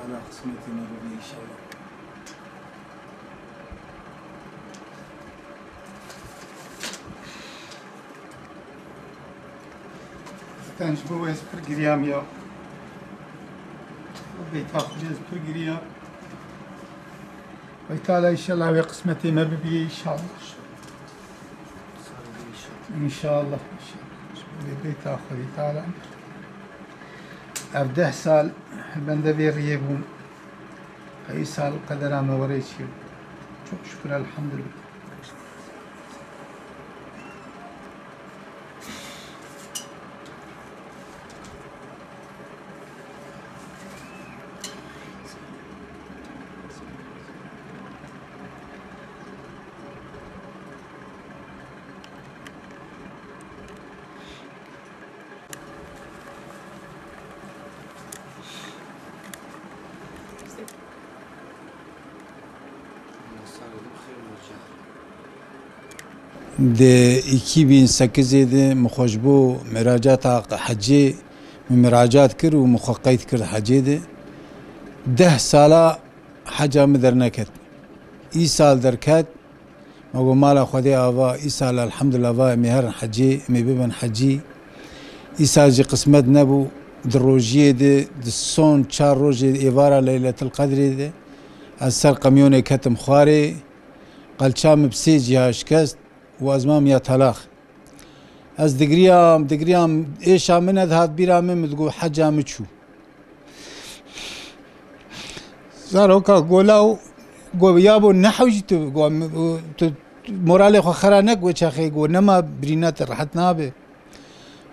تعالى قسمتي نبوي إن شاء الله. كانش بويس برجريام يا بيتاخذ برجريام ويتعالى إن شاء الله قسمتي نبوي إن شاء الله. إن شاء الله بيتاخذ تعالى أبده سال بندبي غيبهم أي سال قدر ما وريتي شكرا الحمد لله. ده 2008 ده مخوشبو مراجعات حجي مراجعات كر ومخقيت كر حجي ده 10 سالا حجا مدر نكت اي سال دركت مگو مالا خودی آوا ای سال الحمدلله آوا مهر حجی می ببن حجی ای سال جی قسمت نبو در روجیه ده دسون 4 روجی ایوارا لیلت القدر ده از سر قمیون کتم خواری قلچام بسی جهاش کست و ازمام یا طلاق از دگريام ايش من هاد بيرام متقو حجا متشو زاروكا قولاو قو يابو نحوج تو مورالي خو خرانك وشاخي قو نما برينات راحت نابه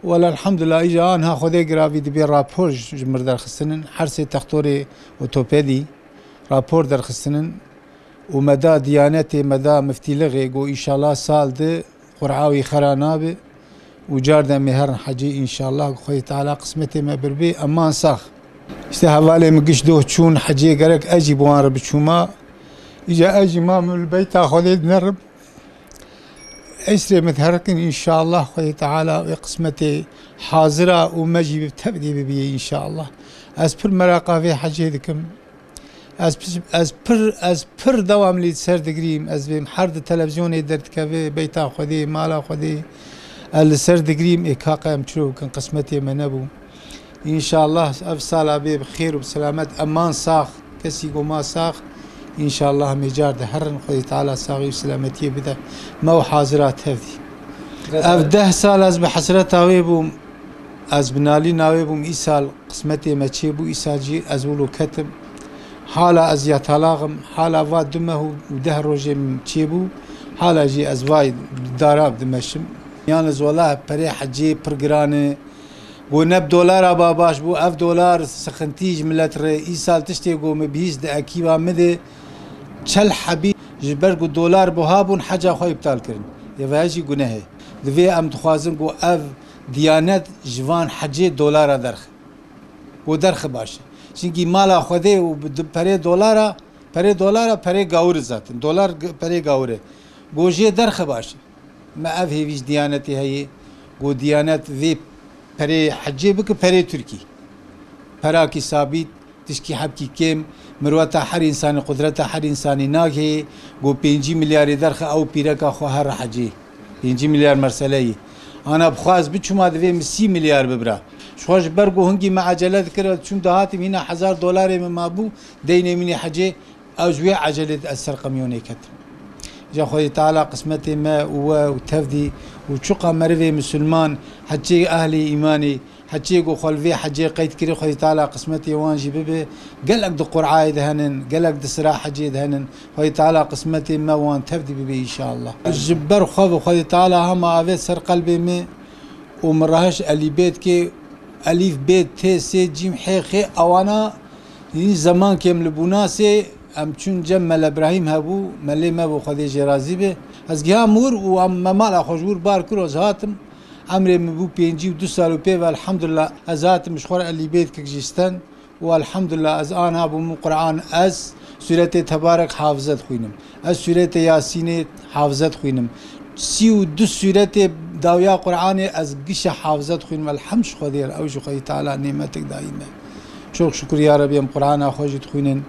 ولا الحمد لله اجا انها خذي جرافي دبي رابور جمر در خسنن حرسي تختوري اوتوبيدي رابور در خسنن ومدى ديانتي مدى مفتي لغي قو ان شاء الله سال ده قرعاوي خرانابه وجاردا مهر حجي ان شاء الله خوي تعالى قسمتي ما بربي امان صاخ استهوالي مقش دوه تشون حجي قرك اجي بوان رب تشوما اجا اجي ما من البيت اخذ نرب اسري متهركن ان شاء الله خوي تعالى قسمتي حاضره ومجي بتبدي ببي ان شاء الله از پر مراقه في حجي دكم از پر دوام لي سر دقريم از بهم حرد تلفزيون درت كافي بيتا خذي مالا خذي السر دقريم إكاقا مشروع كان قسمتي منبو إن شاء الله أفصال أبي بخير وبسلامة أمان صاخ كسي ما صاخ إن شاء الله مجار ده هرن خذي تعالى صاغي وسلامتي بده مو حاضرات هذي أبده سال أز بحسرة ويبوم أز بنالي ناويبوم إيسال قسمتي ما تشيبو إيساجي أزولو كتب حالا از يطلاقم حالا واد دمه وده روجي تشيبو حالا جي أزواي داراب دمشم یانز والله پری حجی پرگرانه گو نب دلار باباش بو اف دلار سخنتیج ملت ر ای سال تشتی گو مبیز د اکیوا مده چل حبی جبر گو دلار بو هابون حجا خو ابطال کرن یواجی گناه دوی ام تخوازن گو اف دیانت جوان حجی دلار درخ گو درخ باشه چونکی مالا خوده و پری دلار پری گاور زاتن دلار پری گاوره گوجه درخ باشه ما أفهي فيش ديانتي هي قو ديانات ذي بري حجي بك بري تركي براكي ثابت تشكي حبكي كيم مروتا حر إنسان قدرتا حر إنساني ناغي قو 5 مليار درخ أو بيركا خو هر حجي 5 مليار مرسلي أنا بخواز بتشوما ذي 6 مليار ببرا شوش برقو هنجي مع عجلات كرا شوم دهاتي هنا $1000 من مابو ديني مني حجي أو جوي عجلة السرقة ميوني كتر جا خوي تعالى قسمتي ما وتفدي وشقا مرفي مسلمان حجي أهلي إيماني حجي قو خلفي حجي قيد كري خوي تعالى قسمتي وانجي ببي قلق دو قرعاي دهنن قلق دو سراح حجي دهنن خوي تعالى قسمتي ما وان تفدي ببي إن شاء الله الجبر خوي تعالى هما أفيد سر قلبي مي ومرهش ألي بيت كي أليف بيت تي سي جيم حيخي أوانا زمان كيم لبوناسي ام چون جمل ابراهيم هبو ملي ما بو خدي جرازي به از گها مور و ام مال خوشبور بار كرو زاتم عمري مبو 52 سال بي والحمدلله ازاتم مشخور اللي بيت كجستان والحمد لله از آن ابو من قرآن از سوره تبارك حافظت خوينم از سوره ياسين حافظت خوينم 32 سوره داويا قرآن از قش حافظت خوينم الحمد خدير او جو خدي تعالى نعمتك دائمه çok şükür ya Rabbi em Kur'an'a hoş etkhinin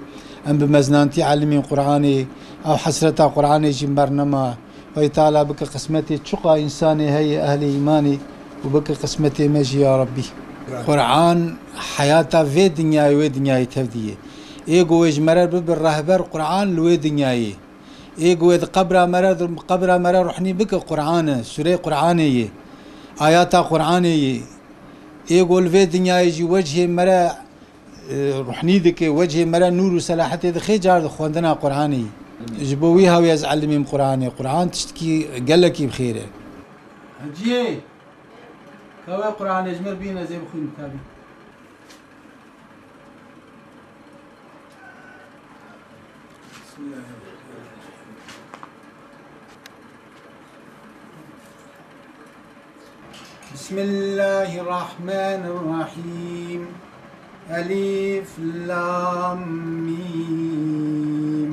em bimezanti alimin Kur'an'ı ev hasreta Kur'an'ı jim bernama ve Teala bike kısmeti çuqa insani hey ehli imani ve bike kısmeti meji ya Rabbi. Kur'an hayata ve dünyayı tevdiye. Ego ejmerer bir rahber Kur'an ve dünyayı. Ego ed qabra merer ruhni bike Kur'an'ı süre Kur'an'ı ayata Kur'an'ı ego ve dünyayı vecih mera روحني ذك وجه مرا نور وسلاحتي ذخي جار خوندنا قرآني جبويها ويزعلمي من قرآني قرآن تشتكي قال لك بخيره هجيه كوا قرآن اجمر بينا زي بخوي متابي بسم الله الرحمن الرحيم ألف لام ميم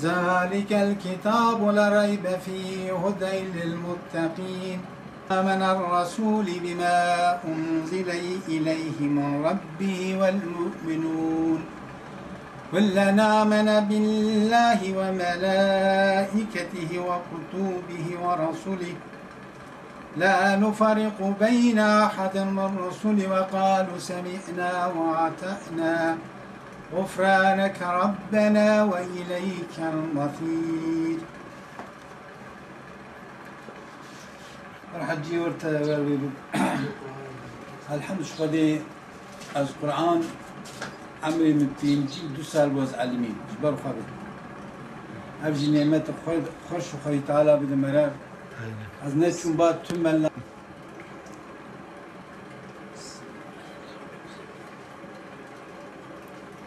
ذلك الكتاب لا ريب فيه هدى للمتقين آمن الرسول بما أنزل إليه من ربه والمؤمنون كلنا آمن بالله وملائكته وكتبه ورسله لا نفرق بين أحد من الرسل وقالوا سمعنا وأطعنا غفرانك ربنا وإليك المصير. الحجي ورتا الحمد لله از قرآن عمري من تينجي 2 سال باز علمين جبر خبر أبجي نعمت خوش وخي تعالى بدمرار از نتشون بعد تم